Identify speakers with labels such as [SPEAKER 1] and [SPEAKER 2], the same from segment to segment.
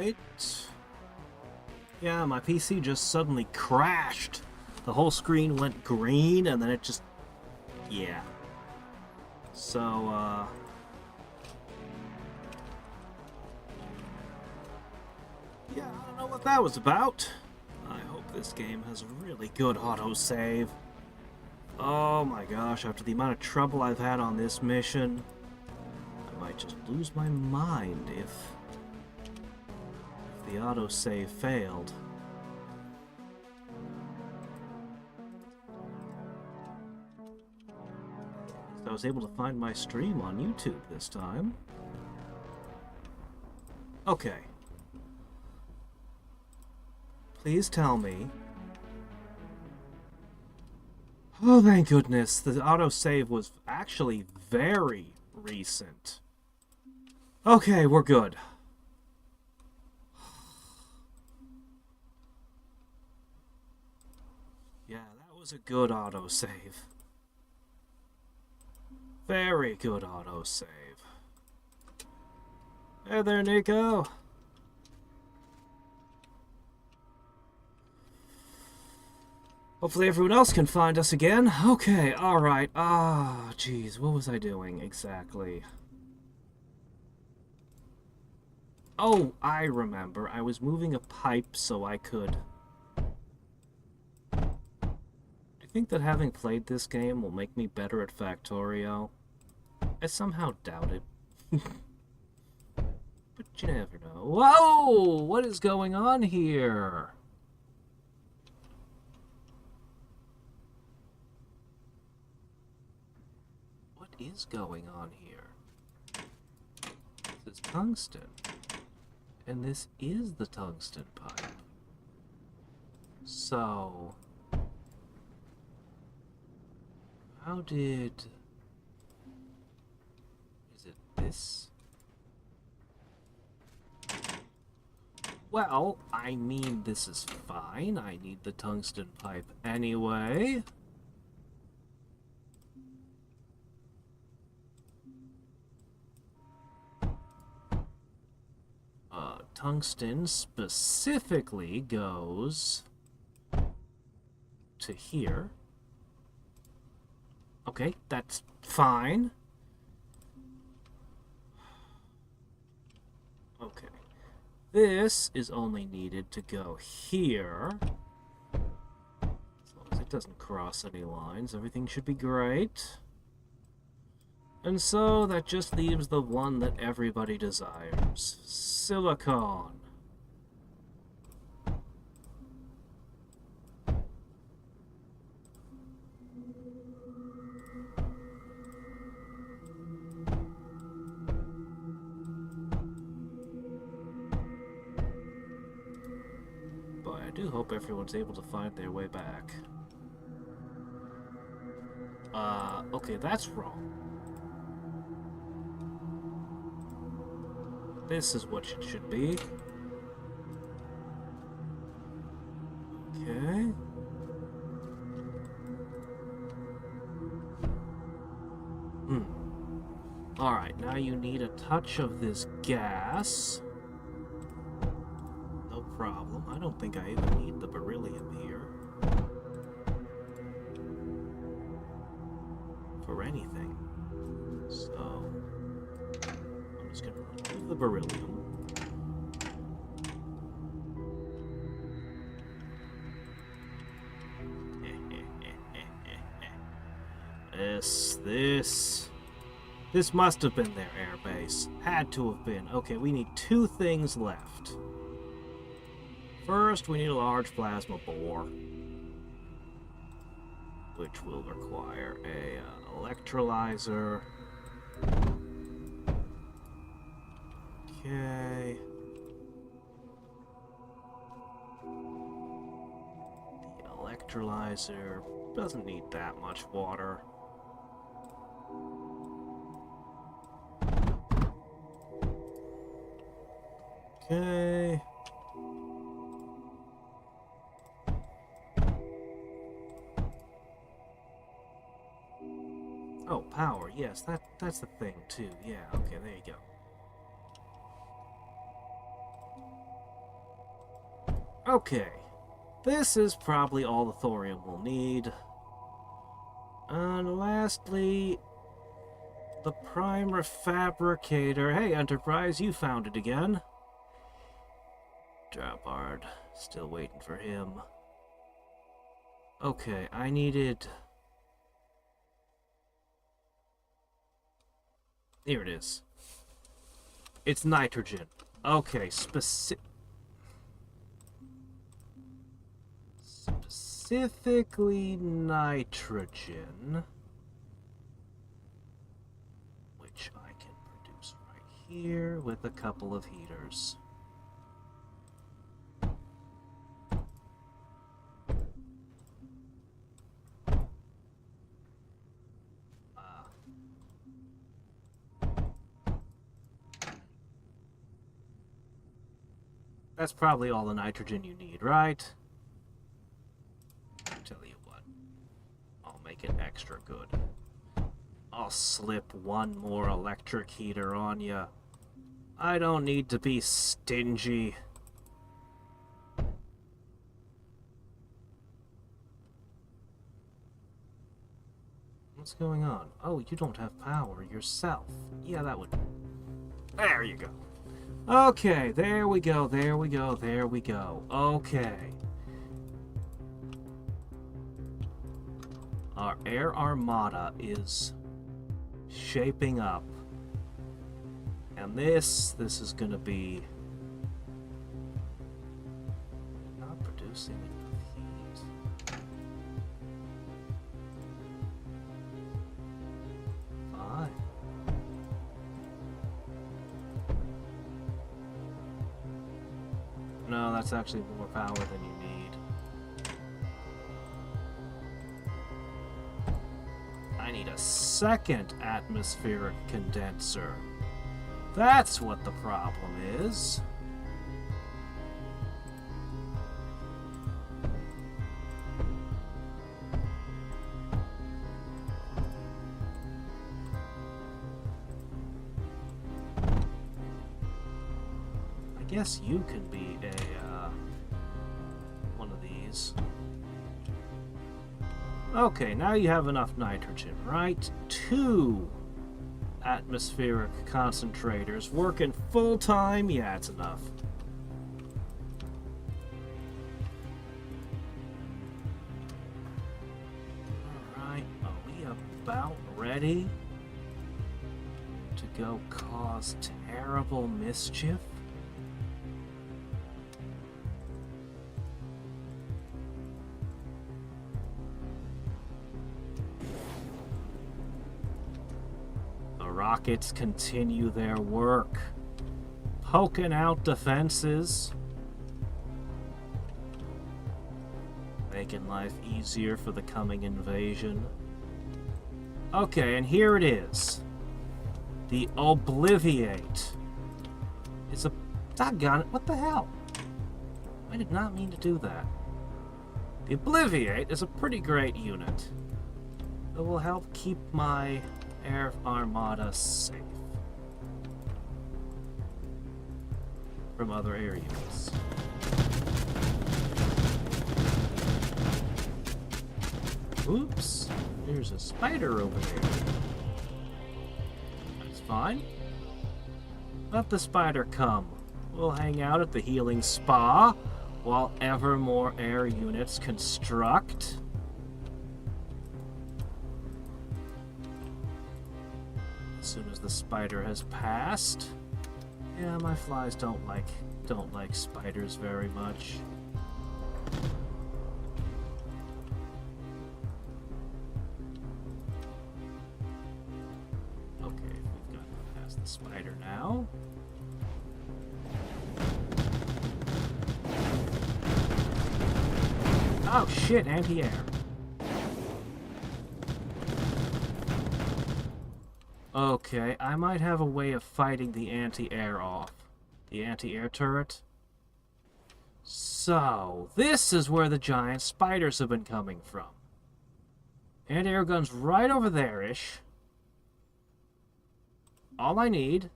[SPEAKER 1] Alright. Yeah, my PC just suddenly crashed. The whole screen went green, and then it just... Yeah. So, yeah, I don't know what that was about. I hope this game has a really good autosave. Oh my gosh, after the amount of trouble I've had on this mission, I might just lose my mind if the autosave failed. I was able to find my stream on YouTube this time. Okay. Please tell me. Oh, thank goodness. The autosave was actually very recent. Okay, we're good. Yeah, that was a good autosave. Very good autosave. Hey there, Nico. Hopefully everyone else can find us again. Okay, alright. Ah, jeez, what was I doing exactly? Oh, I remember. I was moving a pipe so I could... Do you think that having played this game will make me better at Factorio? I somehow doubt it. But you never know. Whoa! What is going on here? What is going on here? This is tungsten. And this is the tungsten pipe. So... how did... is it this? Well, I mean, this is fine. I need the tungsten pipe anyway. Tungsten specifically goes to here. Okay, that's fine. Okay. This is only needed to go here. As long as it doesn't cross any lines, everything should be great. And so that just leaves the one that everybody desires. Silicone. Boy, I do hope everyone's able to find their way back. Okay, that's wrong. This is what it should be. Okay. Alright, now you need a touch of this gas. No problem. I don't think I even need the beryllium here. For anything. So... I'm just gonna remove the beryllium. This must have been their airbase. Had to have been. Okay, we need two things left. First, we need a large plasma bore, which will require a electrolyzer. Okay. The electrolyzer doesn't need that much water. Okay. Oh, power. Yes, that's the thing too. Yeah, okay, there you go. Okay. This is probably all the thorium we'll need. And lastly, the primer fabricator. Hey, Enterprise, you found it again. Drapard. Still waiting for him. Okay, I needed... Here it is. It's nitrogen. Okay, specifically nitrogen, which I can produce right here with a couple of heaters. That's probably all the nitrogen you need, right? I'll tell you what. I'll make it extra good. I'll slip one more electric heater on you. I don't need to be stingy. What's going on? Oh, you don't have power yourself. Yeah, that would... There you go. Okay, there we go, there we go, there we go. Okay. Our air armada is shaping up. And this is gonna be... not producing enough heat. Fine. No, that's actually more power than you need. I need a second atmospheric condenser. That's what the problem is. I guess you can be one of these. Okay, now you have enough nitrogen, right? 2 atmospheric concentrators working full time. Yeah, it's enough. Alright, are we about ready to go cause terrible mischief? Rockets continue their work, poking out defenses, making life easier for the coming invasion. Okay, and here it is. The Obliviate. It's a... doggone it, what the hell? I did not mean to do that. The Obliviate is a pretty great unit. It will help keep my air armada safe from other air units. Oops, there's a spider over there. That's fine. Let the spider come. We'll hang out at the healing spa while ever more air units construct. As soon as the spider has passed. Yeah, my flies don't like spiders very much. Okay, we've gotten past the spider now. Oh shit, anti-air. Okay, I might have a way of fighting the anti-air off. The anti-air turret. So, this is where the giant spiders have been coming from. Anti-air gun's right over there-ish. All I need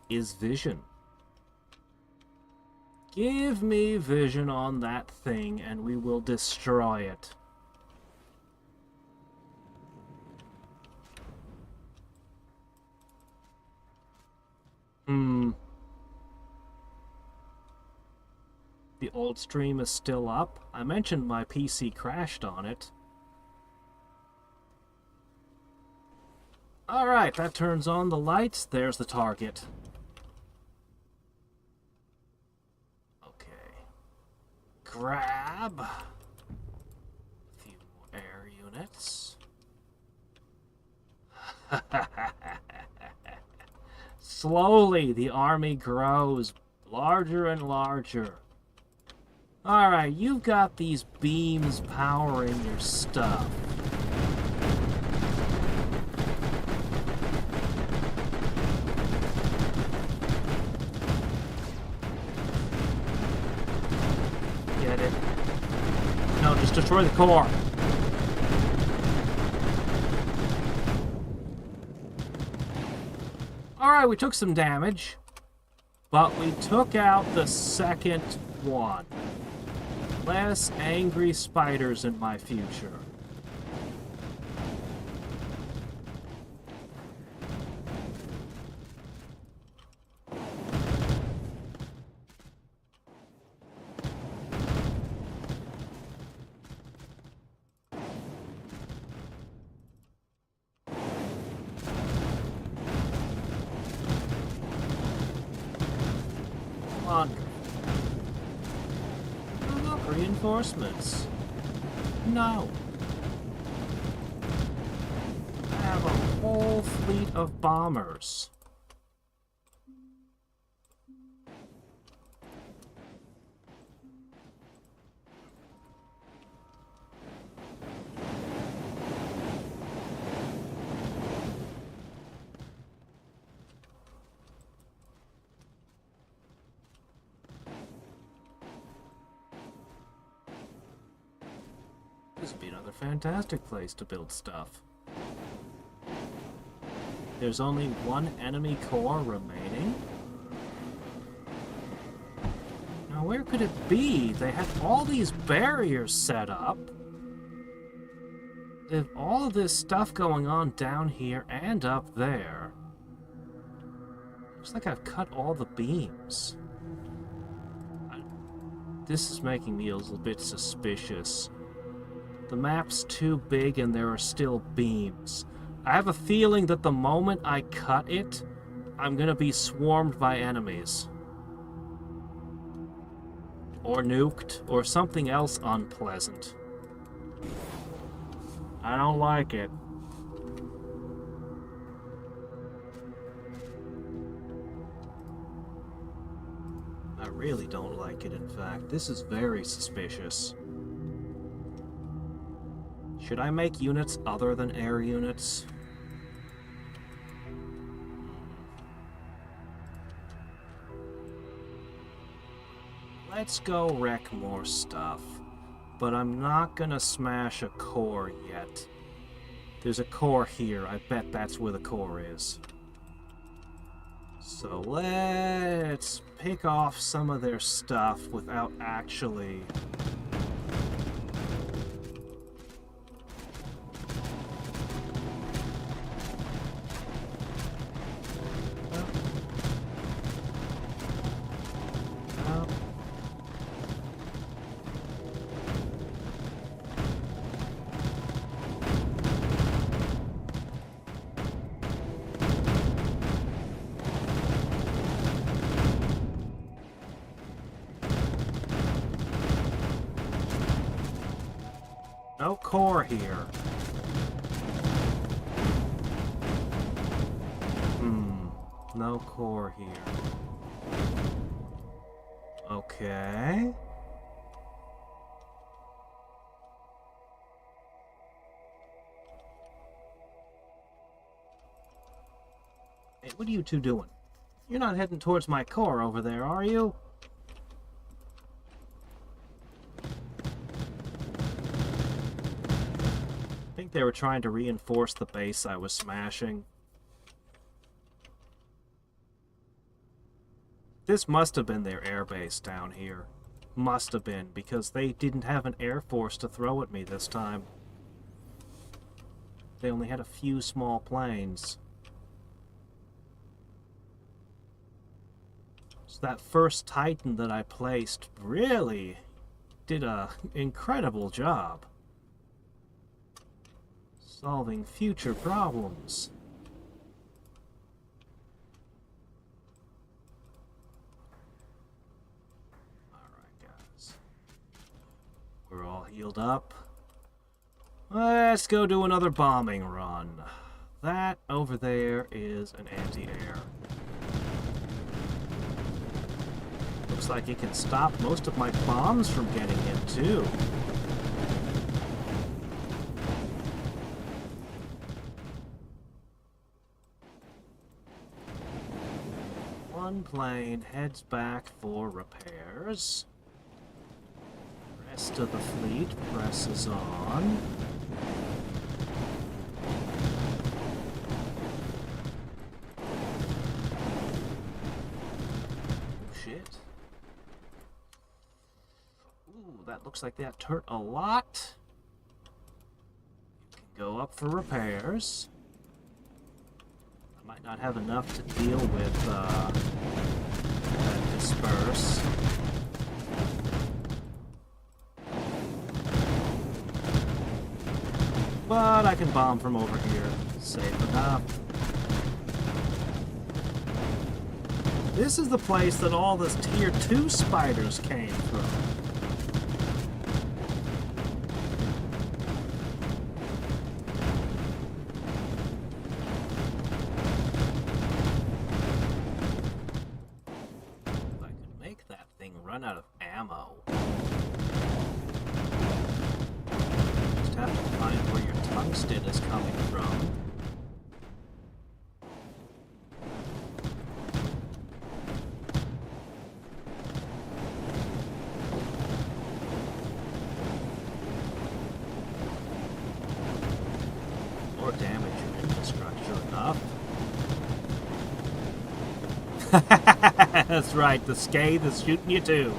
[SPEAKER 1] is vision. Give me vision on that thing, and we will destroy it. The old stream is still up. I mentioned my PC crashed on it. Alright, that turns on the lights. There's the target. Okay. Grab a few more air units. Slowly, the army grows larger and larger. Alright, you've got these beams powering your stuff. Get it? No, just destroy the core. Alright, we took some damage, but we took out the second one. Less angry spiders in my future. Reinforcements. No. I have a whole fleet of bombers. This would be another fantastic place to build stuff. There's only one enemy core remaining. Now where could it be? They had all these barriers set up. They have all of this stuff going on down here and up there. Looks like I've cut all the beams. This is making me a little bit suspicious. The map's too big and there are still beams. I have a feeling that the moment I cut it, I'm gonna be swarmed by enemies. Or nuked, or something else unpleasant. I don't like it. I really don't like it, in fact. This is very suspicious. Should I make units other than air units? Let's go wreck more stuff. But I'm not gonna smash a core yet. There's a core here. I bet that's where the core is. So let's pick off some of their stuff without actually... No core here. No core here. Okay. Hey, what are you two doing? You're not heading towards my core over there, are you? I think they were trying to reinforce the base I was smashing. This must have been their airbase down here. Must have been, because they didn't have an air force to throw at me this time. They only had a few small planes. So that first Titan that I placed really did an incredible job solving future problems. Alright, guys. We're all healed up. Let's go do another bombing run. That over there is an anti-air. Looks like it can stop most of my bombs from getting in, too. One plane heads back for repairs. Rest of the fleet presses on. That looks like that hurt a lot. You can go up for repairs. I might not have enough to deal with that disperse. But I can bomb from over here. Safe enough. This is the place that all the Tier 2 spiders came from. Run out of ammo. Just have to find where your tungsten is coming from. More damage your infrastructure enough. That's right, the Scathe is shooting you too.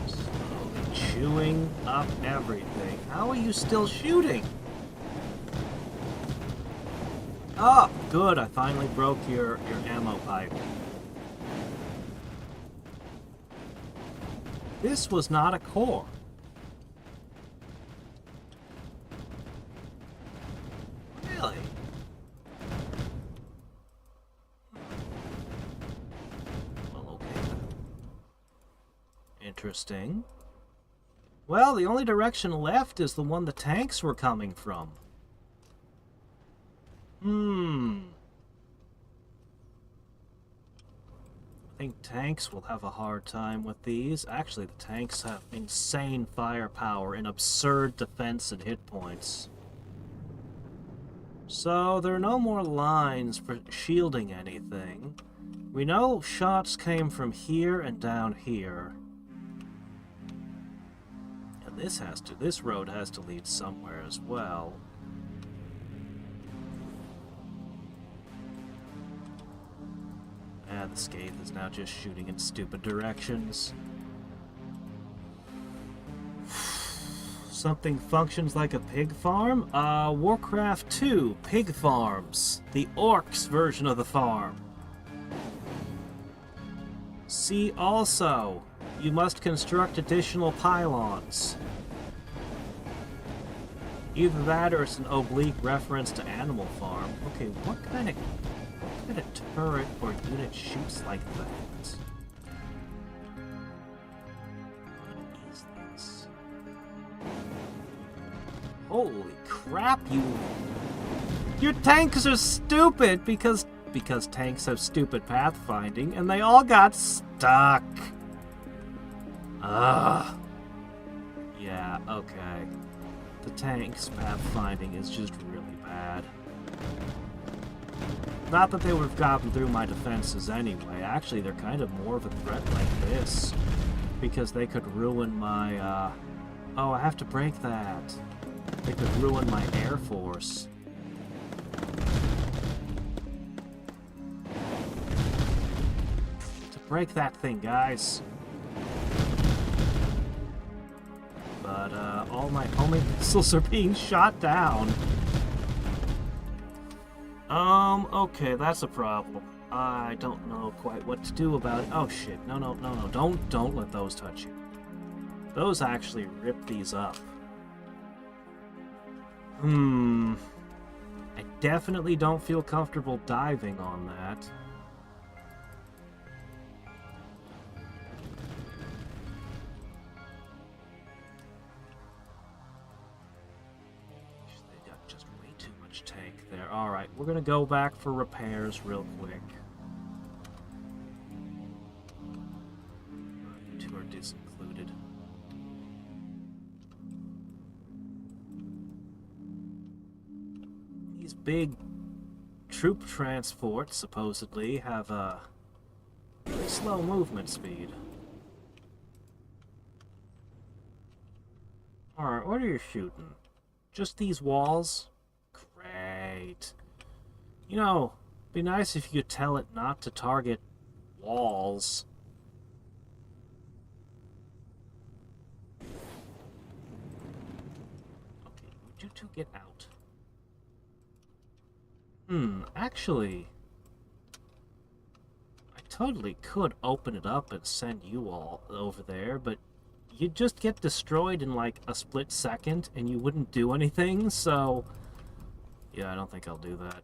[SPEAKER 1] Slowly chewing up everything. How are you still shooting? Oh, good, I finally broke your ammo pipe. This was not a core. Really? Interesting. Well, the only direction left is the one the tanks were coming from. I think tanks will have a hard time with these. Actually, the tanks have insane firepower and absurd defense and hit points. So, there are no more lines for shielding anything. We know shots came from here and down here. This road has to lead somewhere as well. The Scathe is now just shooting in stupid directions. Something functions like a pig farm? Warcraft 2, pig farms. The orcs version of the farm. See also, you must construct additional pylons. Either that or it's an oblique reference to Animal Farm. Okay, what kind of turret or unit shoots like that? What is this? Holy crap, your tanks are stupid because tanks have stupid pathfinding and they all got stuck. Ugh. Yeah, okay. The tank's pathfinding is just really bad. Not that they would have gotten through my defenses anyway. Actually, they're kind of more of a threat like this. Because they could ruin my, Oh, I have to break that. They could ruin my Air Force. Break that thing, guys. But, all my homing missiles are being shot down. Okay, that's a problem. I don't know quite what to do about it. Oh, shit. No. Don't let those touch you. Those actually rip these up. I definitely don't feel comfortable diving on that. They got just way too much tank there. Alright, we're gonna go back for repairs real quick. You two are disincluded. These big troop transports, supposedly, have a pretty slow movement speed. Alright, what are you shooting? Just these walls? Great. You know, it'd be nice if you could tell it not to target walls. Okay, would you two get out? Actually, I totally could open it up and send you all over there, but you'd just get destroyed in like a split second and you wouldn't do anything, so yeah, I don't think I'll do that.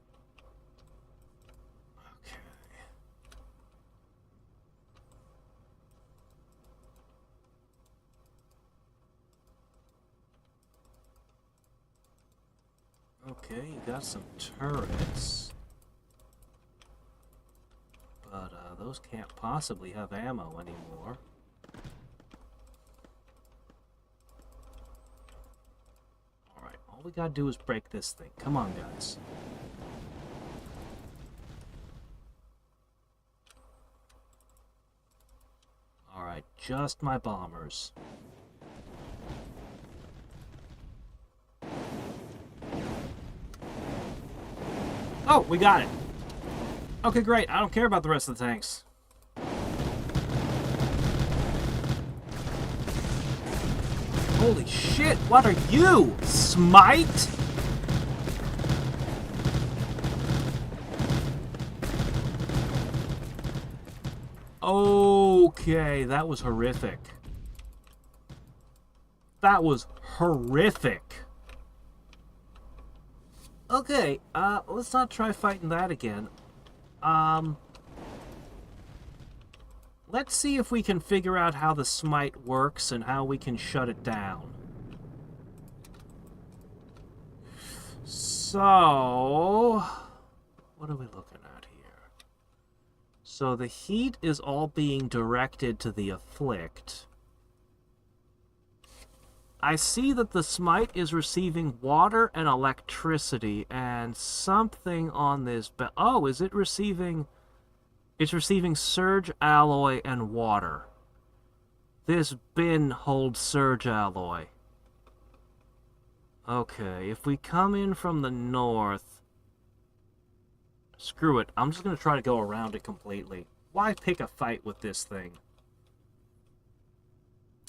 [SPEAKER 1] Okay, you got some turrets. But, those can't possibly have ammo anymore. Alright, all we gotta do is break this thing. Come on, guys. Alright, just my bombers. Oh, we got it. Okay, great. I don't care about the rest of the tanks. Holy shit, what are you? Smite? Okay, that was horrific. That was horrific. Okay, let's not try fighting that again. Let's see if we can figure out how the smite works and how we can shut it down. So, what are we looking at here? So the heat is all being directed to the afflict. I see that the smite is receiving water and electricity and something on this. Oh, is it receiving? It's receiving surge alloy and water. This bin holds surge alloy. Okay, if we come in from the north... Screw it, I'm just going to try to go around it completely. Why pick a fight with this thing?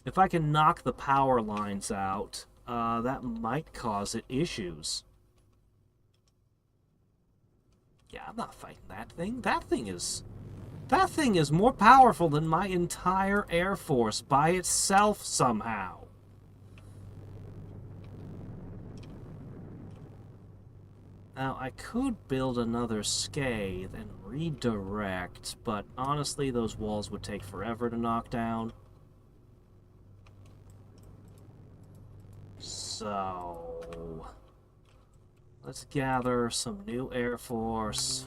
[SPEAKER 1] If I can knock the power lines out, that might cause it issues. Yeah, I'm not fighting that thing. That thing is more powerful than my entire Air Force by itself somehow. Now, I could build another scathe and redirect, but honestly, those walls would take forever to knock down. So, let's gather some new Air Force.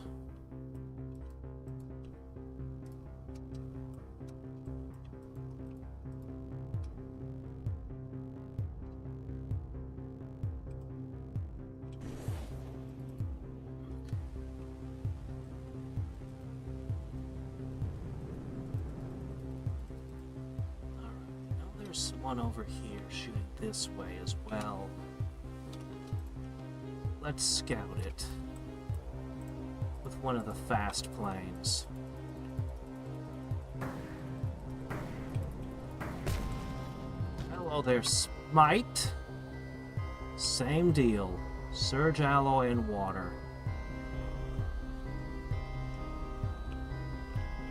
[SPEAKER 1] There's one over here shooting this way as well. Let's scout it with one of the fast planes. Oh, there's Smite. Same deal. Surge alloy and water.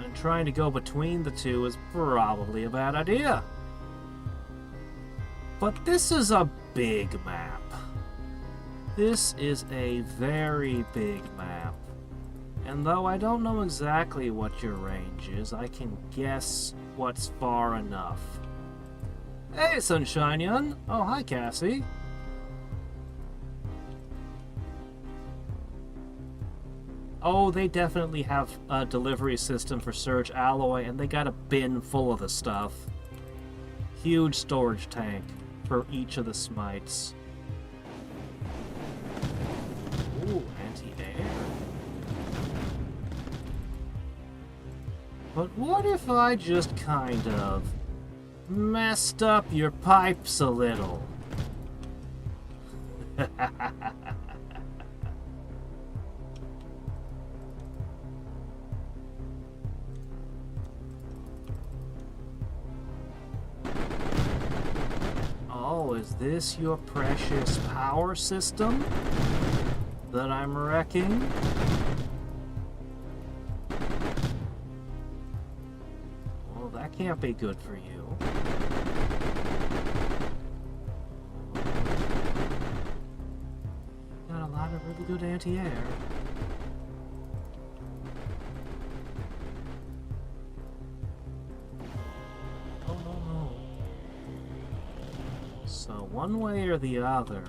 [SPEAKER 1] And trying to go between the two is probably a bad idea. But this is a big map. This is a very big map. And though I don't know exactly what your range is, I can guess what's far enough. Hey, Sunshinian! Oh, hi, Cassie. Oh, they definitely have a delivery system for Surge Alloy, and they got a bin full of the stuff. Huge storage tank for each of the smites. Ooh, anti-air. But what if I just kind of messed up your pipes a little? Oh, is this your precious power system that I'm wrecking? Well, that can't be good for you. Got a lot of really good anti-air. So one way or the other.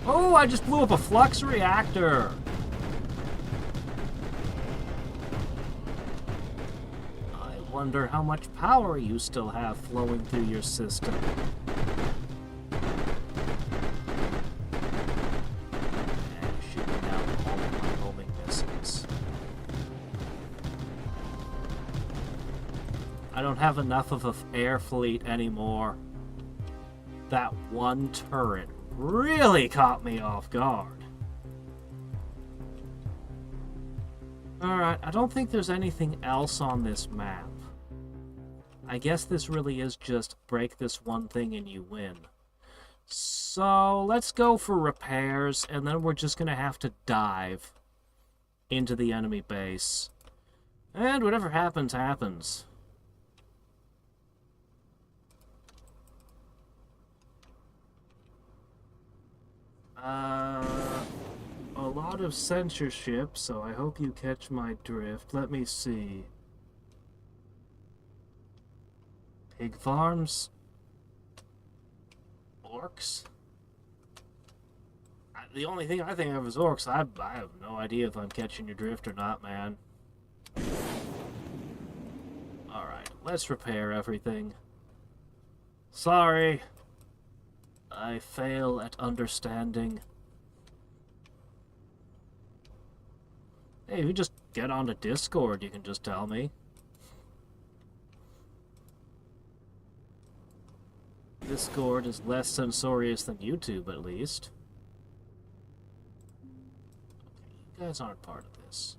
[SPEAKER 1] Oh, I just blew up a flux reactor! I wonder how much power you still have flowing through your system. And shooting out all of my homing missiles. I don't have enough of an air fleet anymore. That one turret really caught me off guard. Alright, I don't think there's anything else on this map. I guess this really is just break this one thing and you win. So let's go for repairs, and then we're just going to have to dive into the enemy base. And whatever happens, happens. A lot of censorship, so I hope you catch my drift. Let me see. Pig farms? Orcs? The only thing I think of is orcs. I have no idea if I'm catching your drift or not, man. Alright, let's repair everything. Sorry. I fail at understanding. Hey, if you just get onto Discord, you can just tell me. Discord is less censorious than YouTube, at least. Okay, you guys aren't part of this.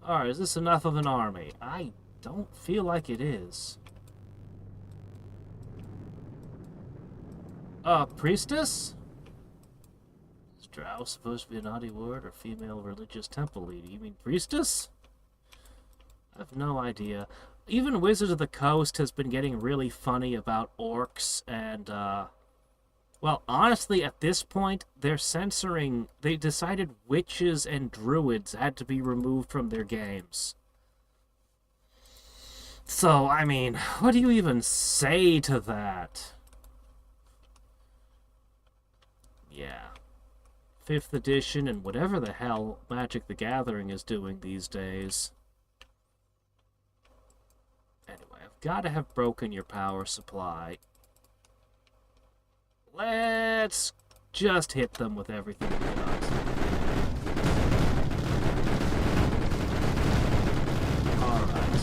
[SPEAKER 1] Alright, is this enough of an army? I don't feel like it is. Priestess? Is drow supposed to be a naughty word or female religious temple leader? You mean priestess? I have no idea. Even Wizards of the Coast has been getting really funny about orcs and, well, honestly, at this point, they're censoring... They decided witches and druids had to be removed from their games. So, I mean, what do you even say to that? Yeah. 5th edition and whatever the hell Magic the Gathering is doing these days. Anyway, I've got to have broken your power supply. Let's just hit them with everything we got. Alright.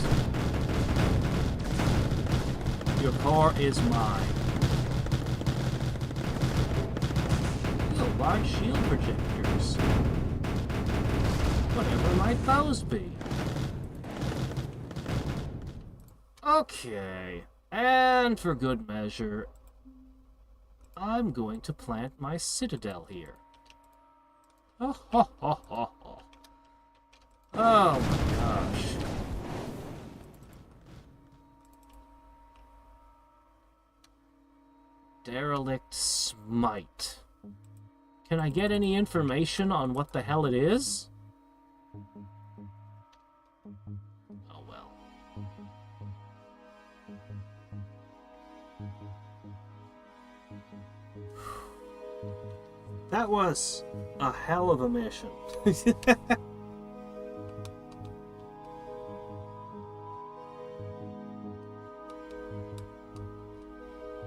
[SPEAKER 1] Your core is mine. Large shield projectors. Whatever might those be? Okay. And for good measure, I'm going to plant my citadel here. Oh, ho, ho, ho, ho. Oh my gosh. Derelict Smite. Can I get any information on what the hell it is? Oh well. That was a hell of a mission.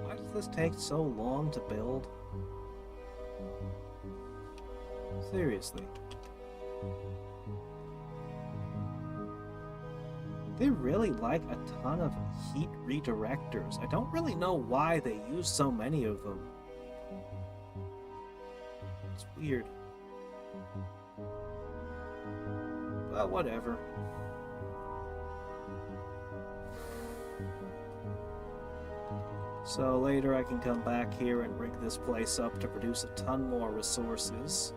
[SPEAKER 1] Why does this take so long to build? Seriously. They really like a ton of heat redirectors. I don't really know why they use so many of them. It's weird. But whatever. So later I can come back here and rig this place up to produce a ton more resources.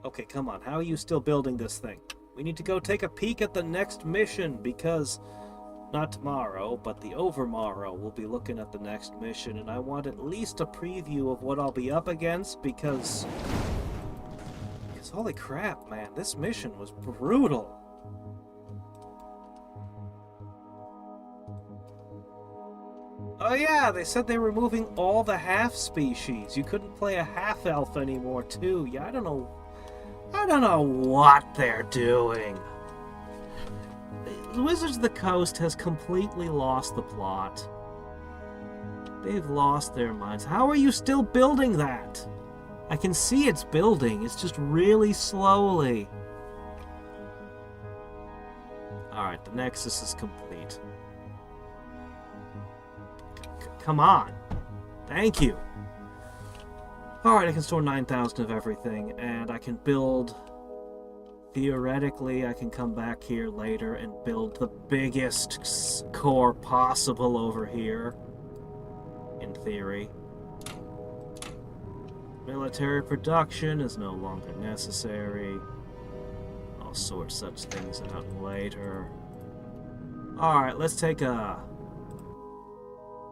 [SPEAKER 1] Okay, come on. How are you still building this thing? We need to go take a peek at the next mission because... not tomorrow, but the overmorrow we'll be looking at the next mission, and I want at least a preview of what I'll be up against because holy crap, man, this mission was brutal. Oh yeah, they said they were removing all the half species. You couldn't play a half elf anymore too. Yeah, I don't know what they're doing. Wizards of the Coast has completely lost the plot. They've lost their minds. How are you still building that? I can see it's building. It's just really slowly. Alright, the Nexus is complete. Come on. Thank you. Alright, I can store 9,000 of everything, and I can build... Theoretically, I can come back here later and build the biggest core possible over here. In theory. Military production is no longer necessary. I'll sort such things out later. Alright, let's take a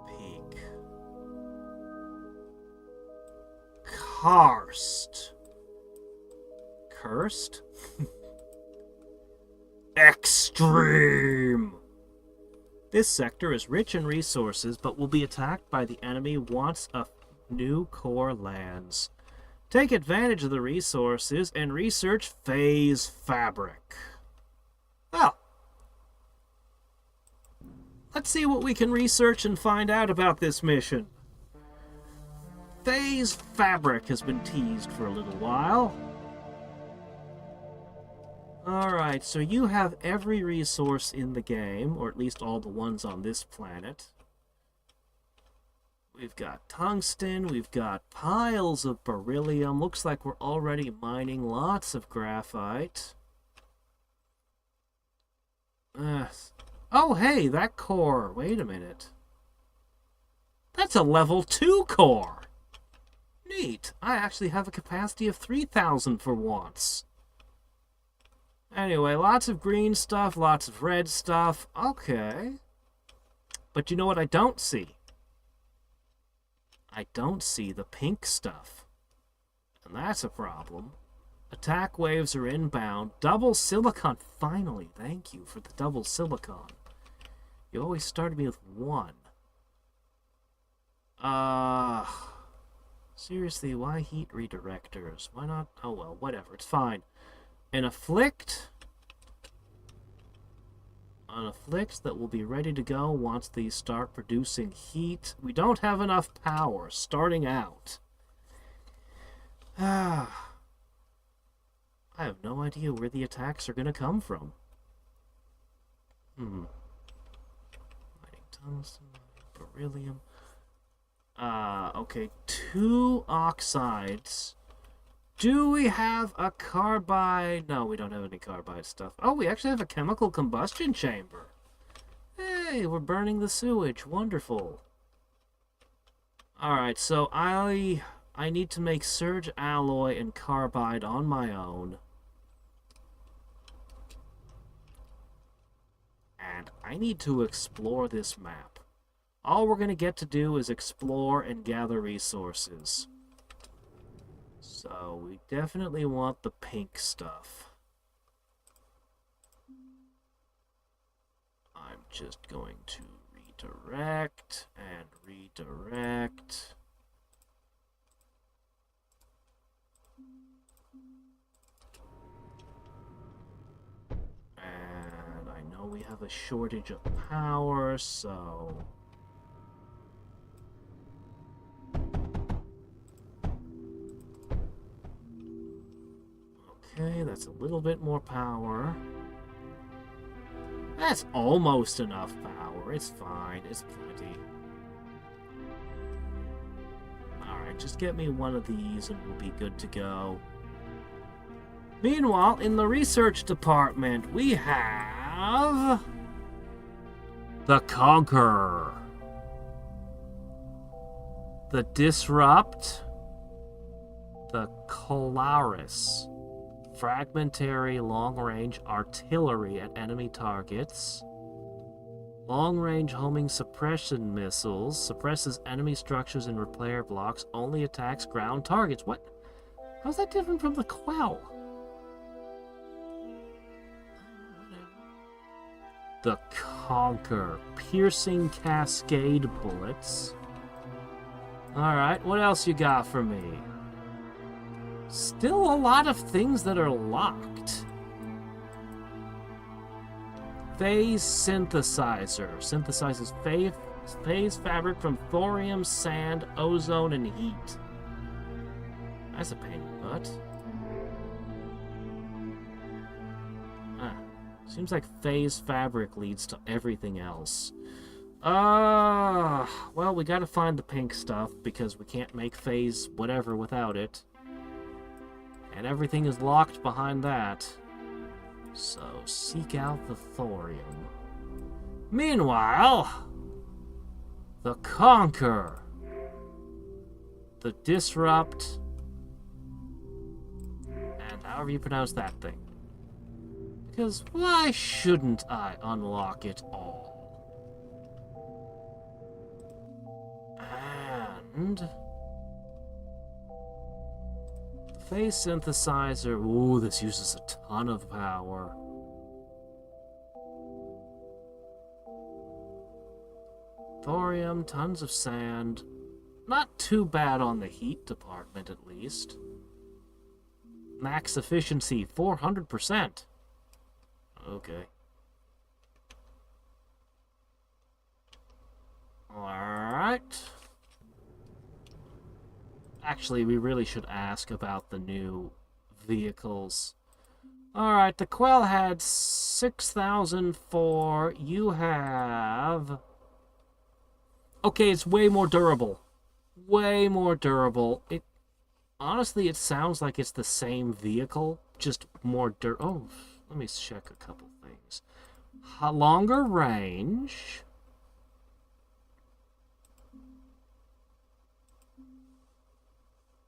[SPEAKER 1] peek. Karst. Cursed? Extreme! This sector is rich in resources, but will be attacked by the enemy once a new core lands. Take advantage of the resources and research phase fabric. Well, let's see what we can research and find out about this mission. Phase fabric has been teased for a little while. Alright, so you have every resource in the game, or at least all the ones on this planet. We've got tungsten, we've got piles of beryllium. Looks like we're already mining lots of graphite. Oh, hey, that core. Wait a minute. That's a level 2 core. Neat. I actually have a capacity of 3,000 for once. Anyway, lots of green stuff, lots of red stuff. Okay. But you know what I don't see? I don't see the pink stuff. And that's a problem. Attack waves are inbound. Double silicon. Finally, thank you for the double silicon. You always started me with one. Seriously, why heat redirectors? Why not? Oh well, whatever, it's fine. An afflict that will be ready to go once these start producing heat. We don't have enough power starting out. I have no idea where the attacks are going to come from. Mining tungsten, beryllium. Okay, 2 oxides Do we have a carbide? No, we don't have any carbide stuff. Oh, we actually have a chemical combustion chamber. Hey, we're burning the sewage. Wonderful. Alright, so I need to make surge alloy and carbide on my own. And I need to explore this map. All we're going to get to do is explore and gather resources. So we definitely want the pink stuff. I'm just going to redirect and redirect. And I know we have a shortage of power, so... Okay, that's a little bit more power. That's almost enough power. It's fine. It's plenty. Alright, just get me one of these and we'll be good to go. Meanwhile, in the research department, we have... the Conqueror. The Disrupt. The Colaris. Fragmentary long-range artillery at enemy targets. Long-range homing suppression missiles. Suppresses enemy structures and repair blocks. Only attacks ground targets. What? How's that different from the Quell? The Conquer. Piercing cascade bullets. Alright, what else you got for me? Still a lot of things that are locked. Phase synthesizer. Synthesizes phase fabric from thorium, sand, ozone, and heat. That's a pain in the butt. Seems like phase fabric leads to everything else. Well, we gotta find the pink stuff because we can't make phase whatever without it. And everything is locked behind that. So, seek out the thorium. Meanwhile, the Conquer. The Disrupt. And however you pronounce that thing. Because why shouldn't I unlock it all? And... phase synthesizer. Ooh, this uses a ton of power. Thorium, tons of sand. Not too bad on the heat department, at least. Max efficiency, 400%. Okay. Alright. Actually, we really should ask about the new vehicles. Alright, the Quell had 6,004. You have... okay, it's way more durable. Way more durable. Honestly, it sounds like it's the same vehicle, just more oh, let me check a couple things. Longer range...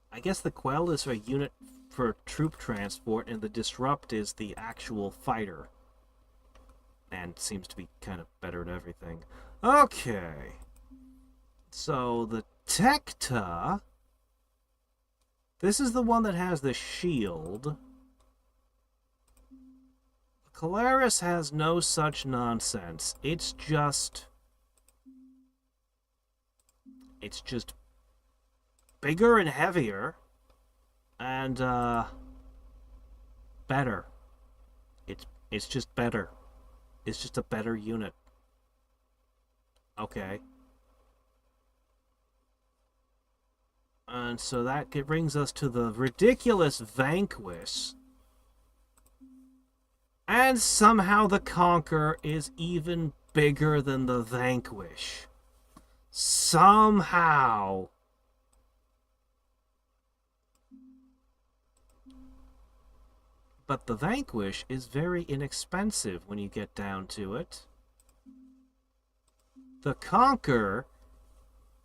[SPEAKER 1] I guess the Quell is a unit for troop transport, and the Disrupt is the actual fighter. And seems to be kind of better at everything. Okay. So, the Tecta... this is the one that has the shield. The Colaris has no such nonsense. It's just bigger and heavier, and better. It's just better. It's just a better unit. Okay. And so that brings us to the ridiculous Vanquish. And somehow the Conquer is even bigger than the Vanquish. Somehow. But the Vanquish is very inexpensive when you get down to it. The Conquer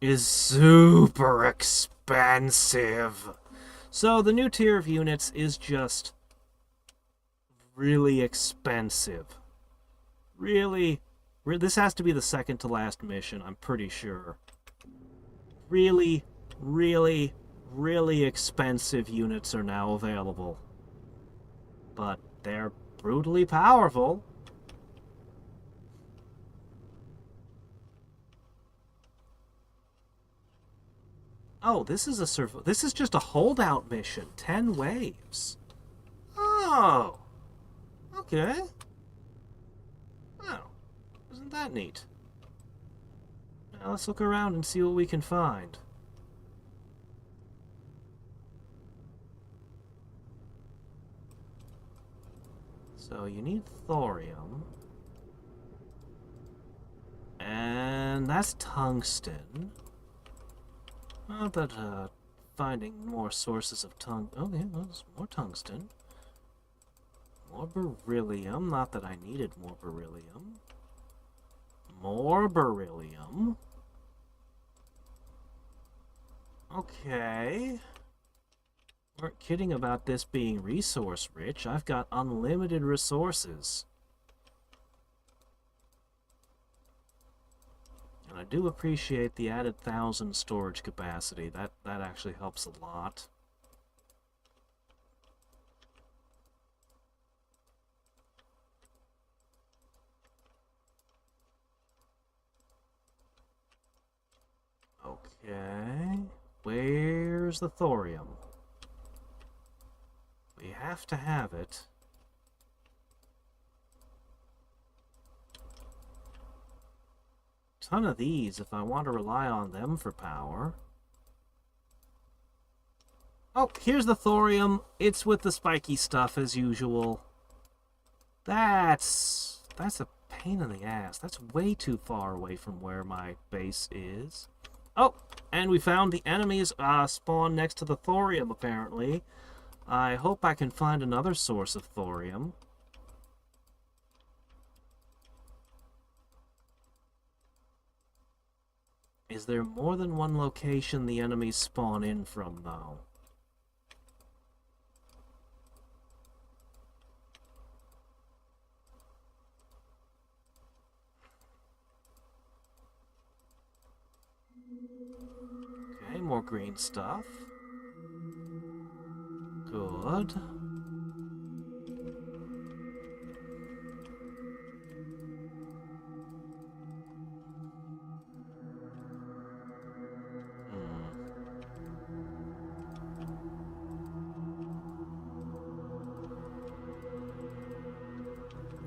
[SPEAKER 1] is super expensive. So the new tier of units is just really expensive. Really, this has to be the second to last mission, I'm pretty sure. Really, really, really expensive units are now available. But they're brutally powerful. Oh, this is just a holdout mission. 10 waves. Oh. Okay. Oh. Isn't that neat? Now let's look around and see what we can find. So you need thorium. And that's tungsten. But finding more sources of okay, well, there's more tungsten. More beryllium. Not that I needed more beryllium. More beryllium. Okay. Weren't kidding about this being resource rich. I've got unlimited resources. And I do appreciate the added 1,000 storage capacity. That actually helps a lot. Okay. Where's the thorium? We have to have it. Ton of these if I want to rely on them for power. Oh, here's the thorium. It's with the spiky stuff as usual. That's a pain in the ass. That's way too far away from where my base is. Oh, and we found the enemies spawn next to the thorium, apparently. I hope I can find another source of thorium. Is there more than one location the enemies spawn in from, though? Okay, more green stuff. Good.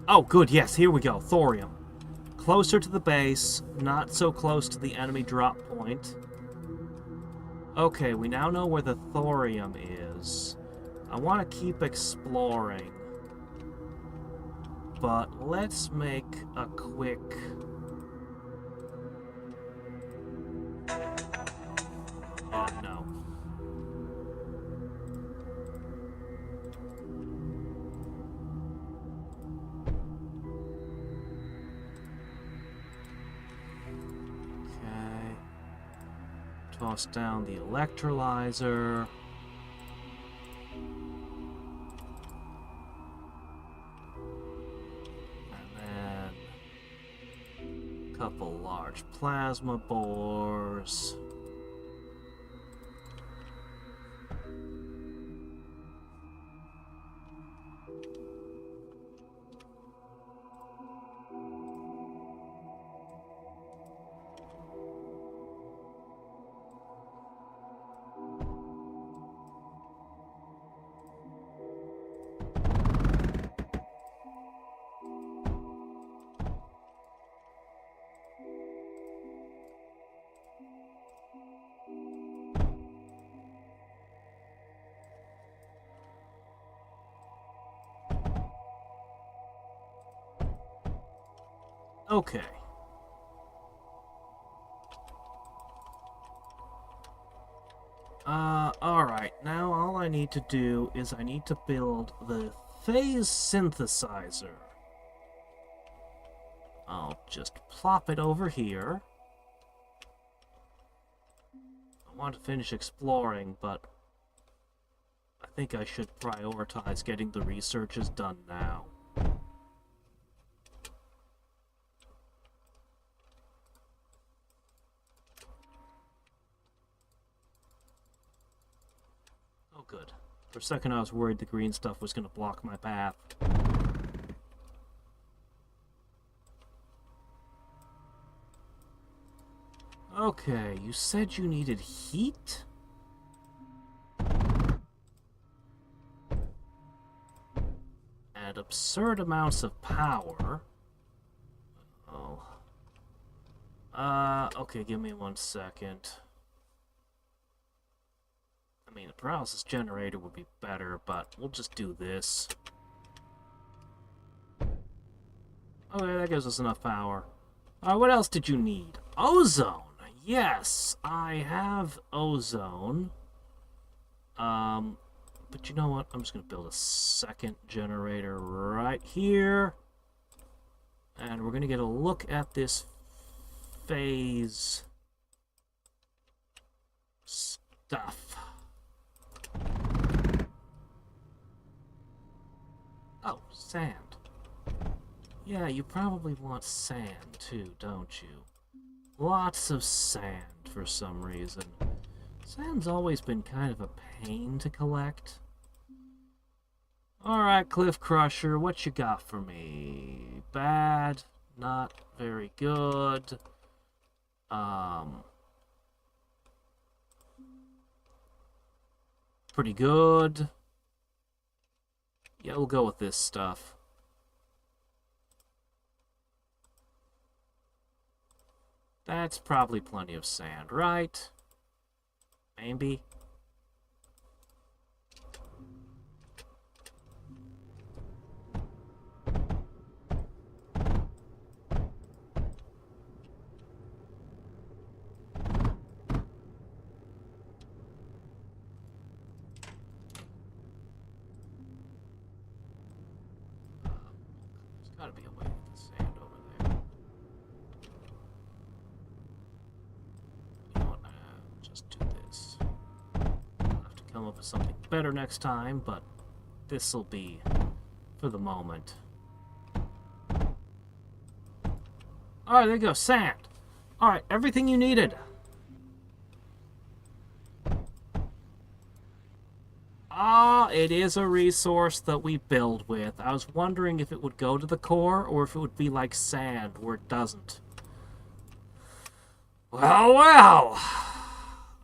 [SPEAKER 1] Oh, good, yes, here we go. Thorium. Closer to the base, not so close to the enemy drop point. Okay, we now know where the thorium is. I want to keep exploring. But let's make a quick... Oh, no. Okay. Toss down the electrolyzer. Couple large plasma bores. Okay. Alright. Now all I need to do is I need to build the phase synthesizer. I'll just plop it over here. I want to finish exploring, but I think I should prioritize getting the researches done now. Oh, good. For a second I was worried the green stuff was going to block my path. Okay, you said you needed heat? And absurd amounts of power. Oh. Okay, give me 1 second. I mean, the paralysis generator would be better, but we'll just do this. Okay, that gives us enough power. What else did you need? Ozone! Yes, I have ozone. But you know what? I'm just going to build a second generator right here. And we're going to get a look at this phase stuff. Oh, sand. Yeah, you probably want sand too, don't you? Lots of sand for some reason. Sand's always been kind of a pain to collect. Alright, Cliff Crusher, what you got for me? Bad, not very good. Pretty good. Yeah, we'll go with this stuff. That's probably plenty of sand, right? Maybe. There's gotta be a way with the sand over there. You know what? Just do this. I'll have to come up with something better next time, but this'll be for the moment. Alright, there you go. Sand. Alright, everything you needed. It is a resource that we build with. I was wondering if it would go to the core or if it would be like sand where it doesn't. Well.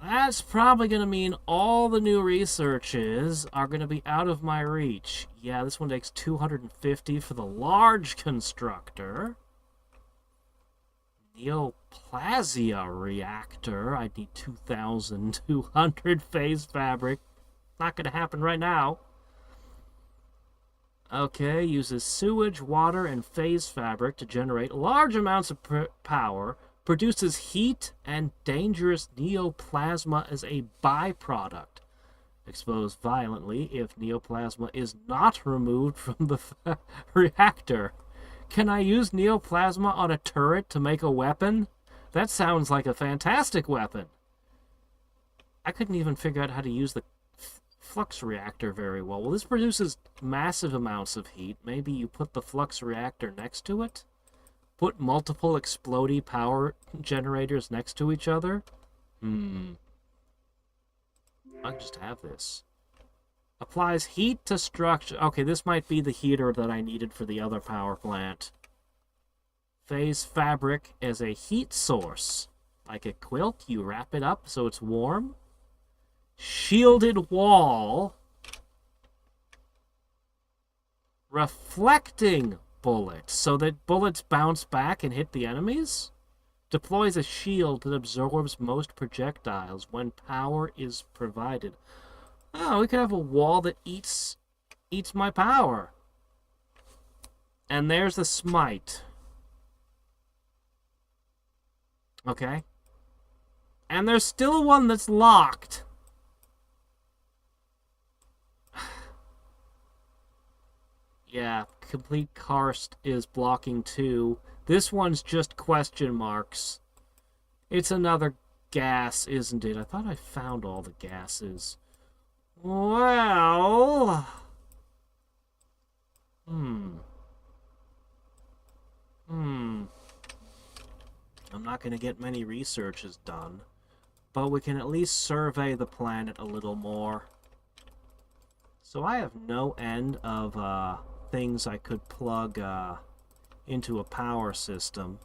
[SPEAKER 1] That's probably going to mean all the new researches are going to be out of my reach. Yeah, this one takes 250 for the large constructor. Neoplasia reactor. I need 2,200 phase fabric. Not going to happen right now. Okay, uses sewage, water, and phase fabric to generate large amounts of power. Produces heat and dangerous neoplasma as a byproduct. Exposed violently if neoplasma is not removed from the reactor. Can I use neoplasma on a turret to make a weapon? That sounds like a fantastic weapon. I couldn't even figure out how to use the flux reactor very well. Well, this produces massive amounts of heat. Maybe you put the flux reactor next to it? Put multiple explodey power generators next to each other? I can just have this. Applies heat to structure. Okay, this might be the heater that I needed for the other power plant. Phase fabric as a heat source. Like a quilt, you wrap it up so it's warm. Shielded wall. Reflecting bullets, so that bullets bounce back and hit the enemies. Deploys a shield that absorbs most projectiles when power is provided. Oh, we could have a wall that eats my power. And there's the smite. Okay. And there's still one that's locked. Yeah, complete karst is blocking 2. This one's just question marks. It's another gas, isn't it? I thought I found all the gases. Well... I'm not going to get many researches done, but we can at least survey the planet a little more. So I have no end of things I could plug into a power system.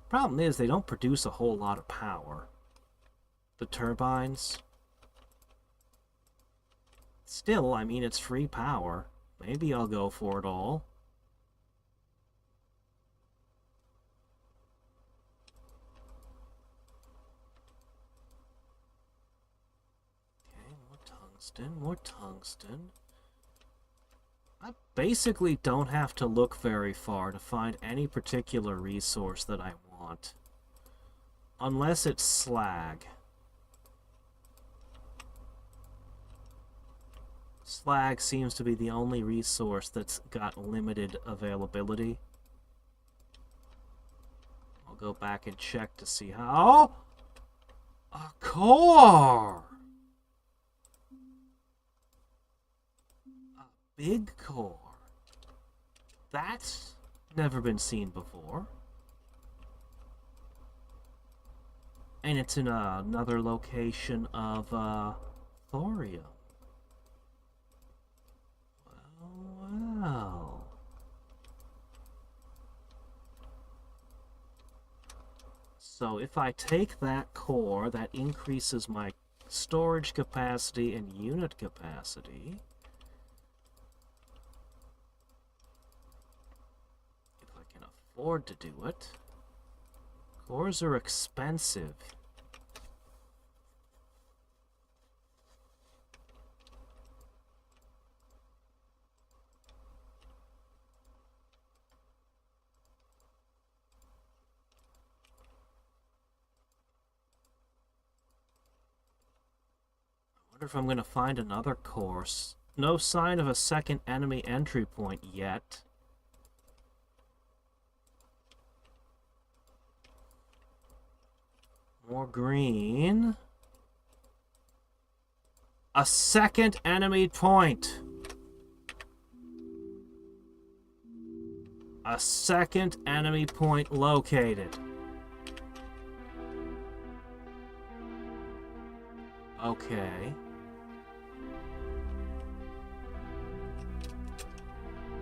[SPEAKER 1] Problem is, they don't produce a whole lot of power. The turbines. Still, I mean, it's free power. Maybe I'll go for it all. Okay, more tungsten. I basically don't have to look very far to find any particular resource that I want. Unless it's slag. Slag seems to be the only resource that's got limited availability. I'll go back and check to see how... A core! A big core. That's never been seen before. And it's in another location of thorium. Wow. So if I take that core, that increases my storage capacity and unit capacity. If I can afford to do it. Cores are expensive. I wonder if I'm going to find another course. No sign of a second enemy entry point yet. More green. A second enemy point. A second enemy point located. Okay.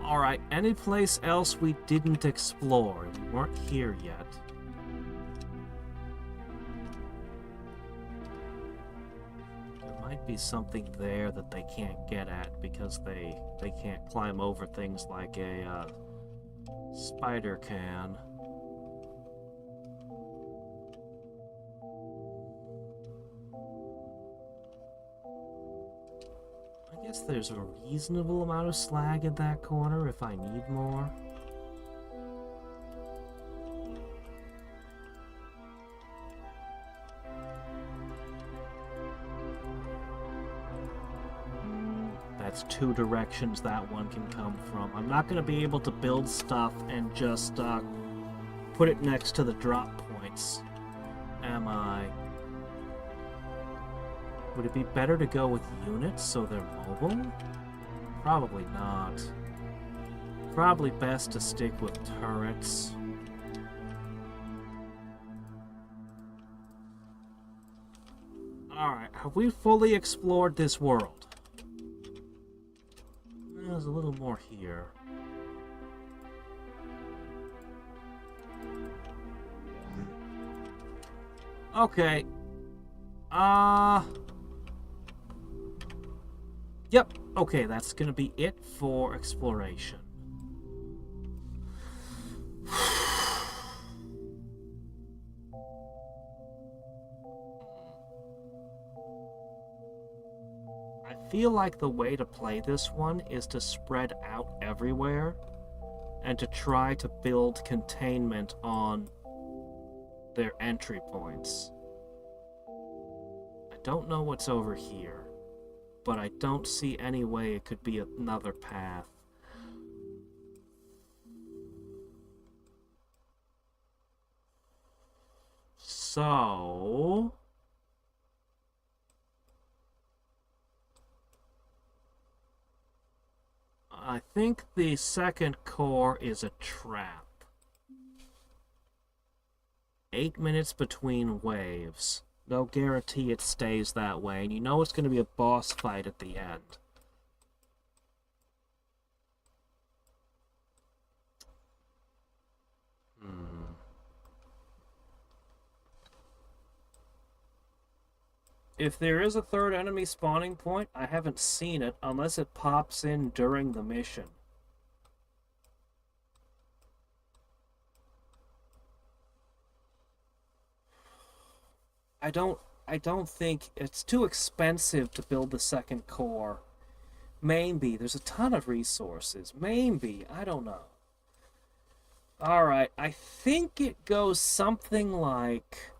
[SPEAKER 1] Alright, any place else we didn't explore? We weren't here yet. There might be something there that they can't get at because they can't climb over things like a spider can. I guess there's a reasonable amount of slag in that corner if I need more. That's 2 directions that one can come from. I'm not going to be able to build stuff and just put it next to the drop points, am I? Would it be better to go with units so they're mobile? Probably not. Probably best to stick with turrets. Alright, have we fully explored this world? There's a little more here. Okay. Yep, okay, that's gonna be it for exploration. I feel like the way to play this one is to spread out everywhere and to try to build containment on their entry points. I don't know what's over here. but I don't see any way it could be another path. So... I think the second core is a trap. 8 minutes between waves. No guarantee it stays that way, and you know it's going to be a boss fight at the end. If there is a third enemy spawning point, I haven't seen it unless it pops in during the mission. I don't think it's too expensive to build the second core. Maybe there's a ton of resources. Maybe, I don't know. Alright, I think it goes something like...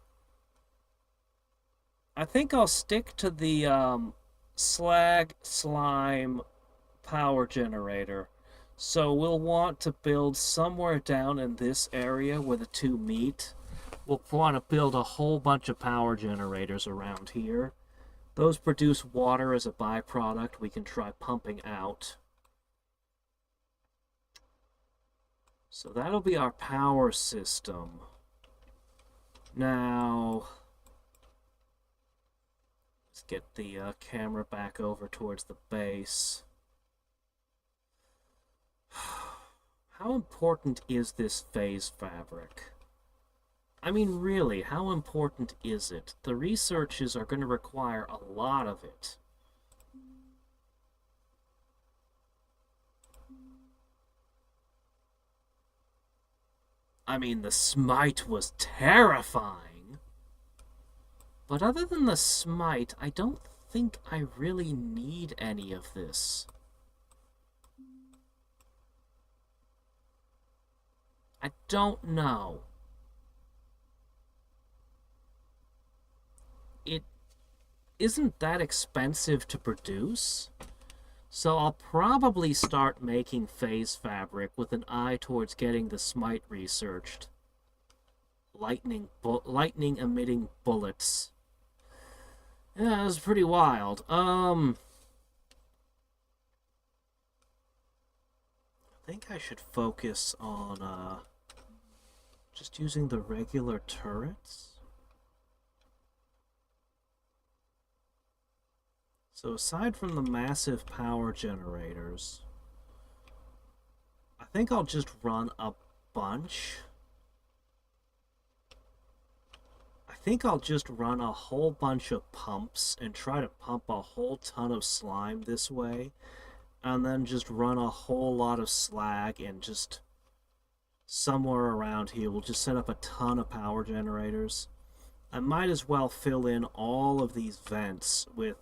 [SPEAKER 1] I think I'll stick to the slag slime power generator. So we'll want to build somewhere down in this area where the two meet. We'll want to build a whole bunch of power generators around here. Those produce water as a byproduct we can try pumping out. So that'll be our power system. Now... let's get the camera back over towards the base. How important is this phase fabric? I mean, really, how important is it? The researches are going to require a lot of it. I mean, the smite was terrifying. But other than the smite, I don't think I really need any of this. I don't know. It isn't that expensive to produce, so I'll probably start making phase fabric with an eye towards getting the smite researched. Lightning emitting bullets. Yeah, it was pretty wild. I think I should focus on just using the regular turrets. So aside from the massive power generators, I think I'll just run a bunch. I think I'll just run a whole bunch of pumps and try to pump a whole ton of slime this way, and then just run a whole lot of slag, and just somewhere around here we'll just set up a ton of power generators. I might as well fill in all of these vents with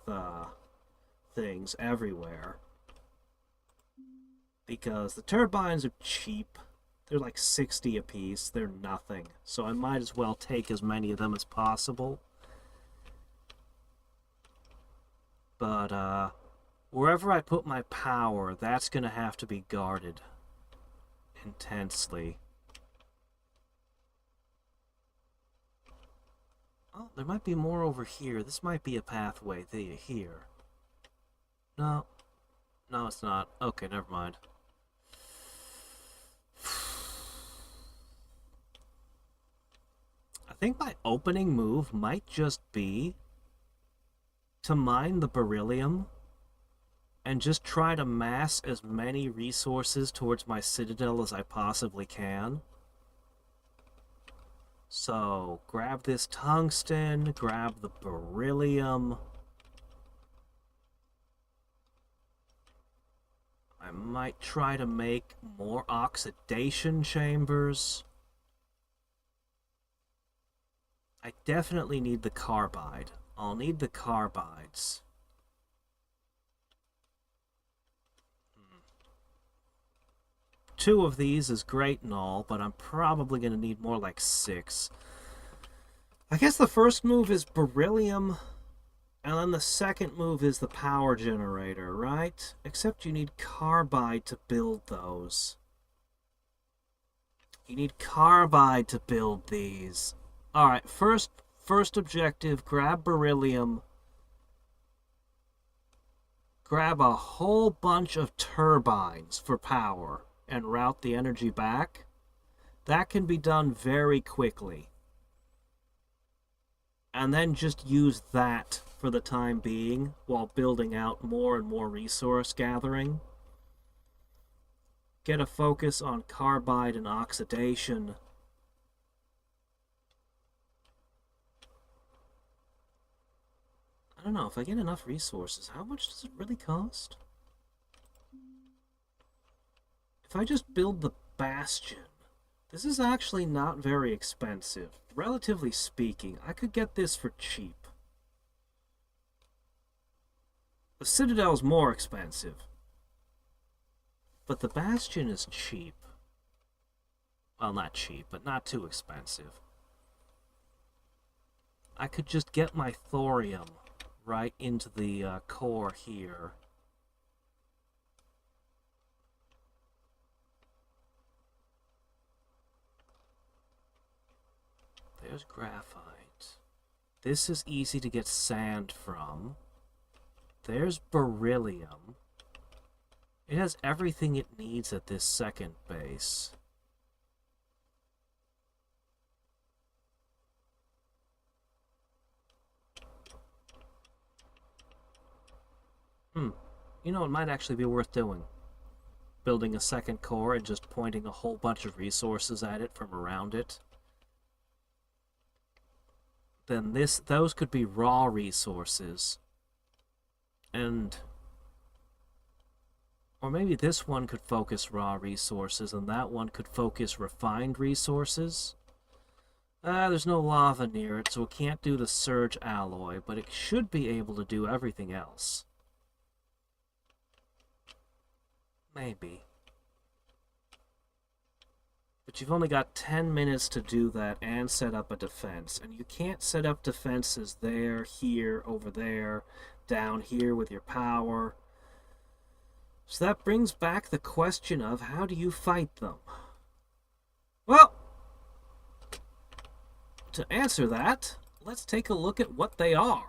[SPEAKER 1] things everywhere, because the turbines are cheap. They're like 60 apiece. They're nothing. So I might as well take as many of them as possible. But wherever I put my power, that's going to have to be guarded intensely. Oh, there might be more over here. This might be a pathway here. No. No, it's not. Okay, never mind. I think my opening move might just be to mine the beryllium and just try to mass as many resources towards my citadel as I possibly can. So, grab this tungsten, grab the beryllium. I might try to make more oxidation chambers. I definitely need the carbide. I'll need the carbides. Two of these is great and all, but I'm probably going to need more like 6. I guess the first move is beryllium And then the second move is the power generator, right? Except you need carbide to build those. You need carbide to build these. Alright, first objective, grab beryllium. Grab a whole bunch of turbines for power and route the energy back. That can be done very quickly. And then just use that for the time being while building out more and more resource gathering. Get a focus on carbide and oxidation. I don't know, if I get enough resources, how much does it really cost? If I just build the bastion, this is actually not very expensive. Relatively speaking, I could get this for cheap. The Citadel's more expensive. But the Bastion is cheap. Well, not cheap, but not too expensive. I could just get my thorium right into the core here. There's graphite. This is easy to get sand from. There's beryllium. It has everything it needs at this second base. You know, it might actually be worth doing. Building a second core and just pointing a whole bunch of resources at it from around it. Then those could be raw resources. Or maybe this one could focus raw resources and that one could focus refined resources. There's no lava near it, so it can't do the surge alloy, but it should be able to do everything else. Maybe. But you've only got 10 minutes to do that and set up a defense. And you can't set up defenses there, here, over there, down here with your power. So that brings back the question of how do you fight them? Well, to answer that, let's take a look at what they are.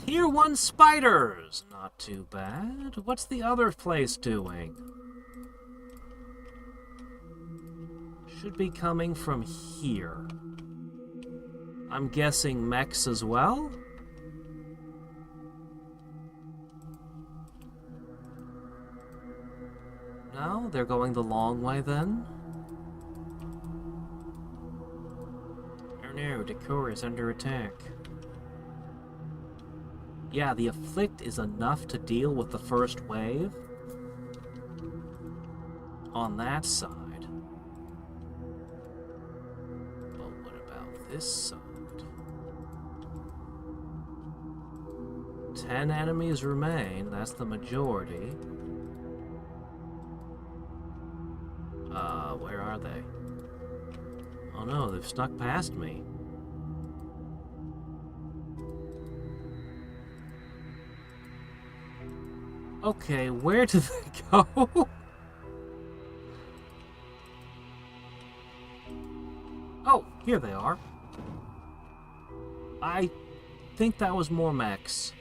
[SPEAKER 1] Tier 1 spiders! Not too bad. What's the other place doing? Should be coming from here. I'm guessing mechs as well? No, they're going the long way then? Oh no, the core is under attack. Yeah, the Afflict is enough to deal with the first wave on that side. But what about this side? 10 enemies remain, that's the majority. Where are they? Oh no, they've snuck past me. Okay, where do they go? Oh, here they are. I think that was more mechs.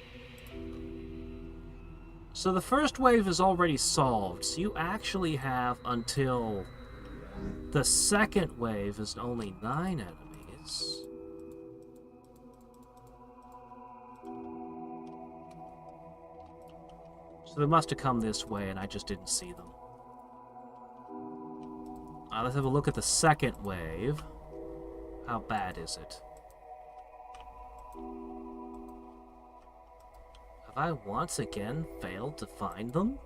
[SPEAKER 1] So the first wave is already solved, so you actually have until the second wave is only 9 enemies. So they must have come this way and I just didn't see them. Let's have a look at the second wave. How bad is it? Have I once again failed to find them?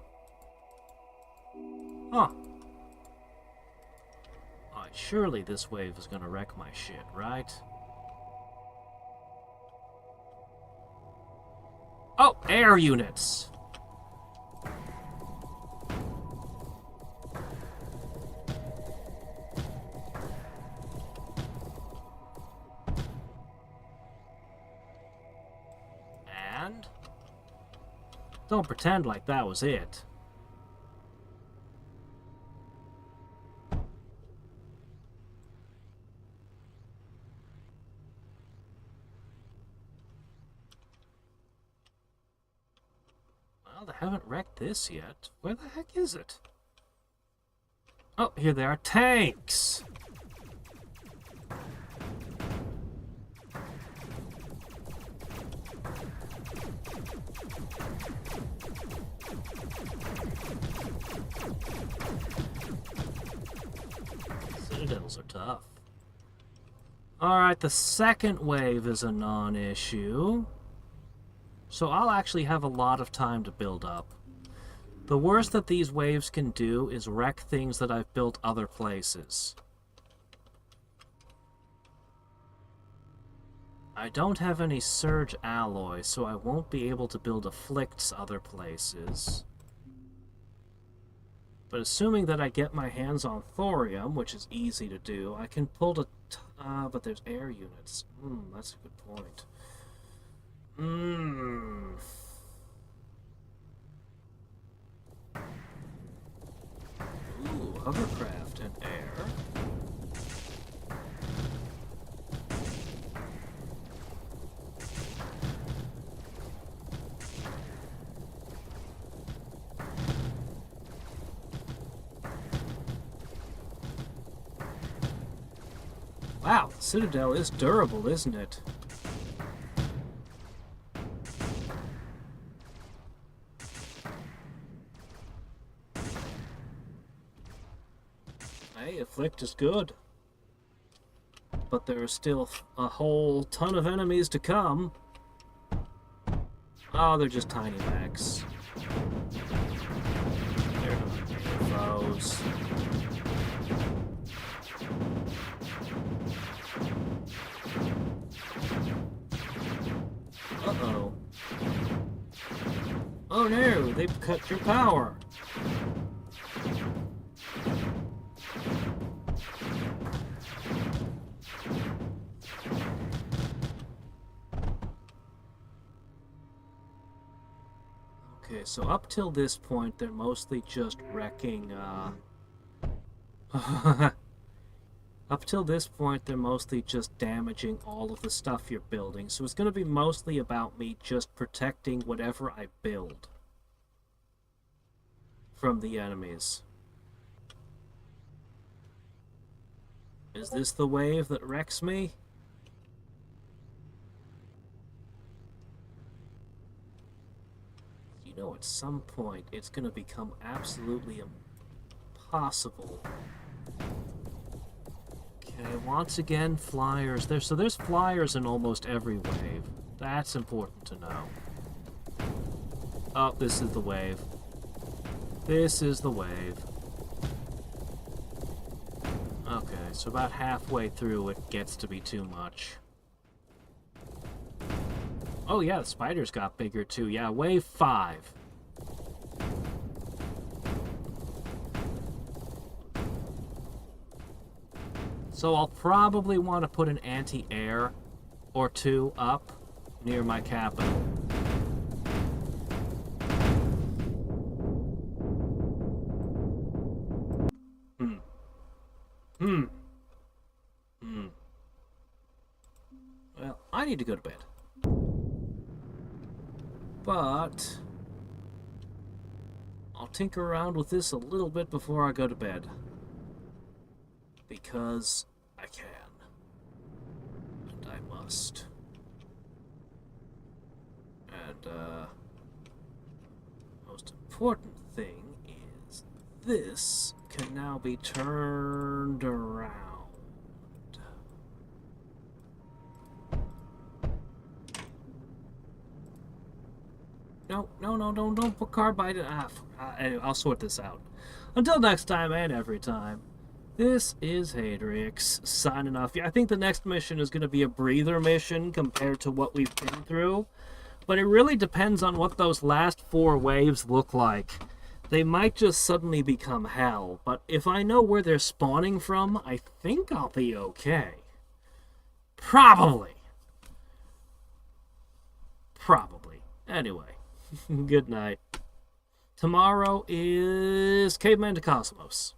[SPEAKER 1] Huh. Alright, surely this wave is gonna wreck my shit, right? Oh, air units! Don't pretend like that was it. Well, they haven't wrecked this yet. Where the heck is it? Oh, here they are. Tanks! Citadels are tough. Alright, the second wave is a non-issue. So I'll actually have a lot of time to build up. The worst that these waves can do is wreck things that I've built other places. I don't have any surge alloy, so I won't be able to build afflicts other places. But assuming that I get my hands on thorium, which is easy to do, I can pull the... but there's air units. That's a good point. Ooh, hovercraft and air. Wow, the Citadel is durable, isn't it? Hey, Afflict is good. But there are still a whole ton of enemies to come. Oh, they're just tiny mechs. They're foes. Uh-oh. Oh no, they've cut your power. Okay, so up till this point, they're mostly just wrecking, Up till this point, they're mostly just damaging all of the stuff you're building, so it's going to be mostly about me just protecting whatever I build from the enemies. Is this the wave that wrecks me? You know, at some point, it's going to become absolutely impossible. Okay, once again, flyers. So there's flyers in almost every wave. That's important to know. Oh, this is the wave. This is the wave. Okay, so about halfway through it gets to be too much. Oh yeah, the spiders got bigger too. Yeah, wave 5. So I'll probably want to put an anti-air or two up near my capital. Well, I need to go to bed. But I'll tinker around with this a little bit before I go to bed. Because I can. And I must. And, most important thing is this can now be turned around. No, don't put carbide in. Anyway, I'll sort this out. Until next time and every time, this is Hadriex signing off. I think the next mission is going to be a breather mission compared to what we've been through. But it really depends on what those last 4 waves look like. They might just suddenly become hell. But if I know where they're spawning from, I think I'll be okay. Probably. Anyway. Good night. Tomorrow is Caveman to Cosmos.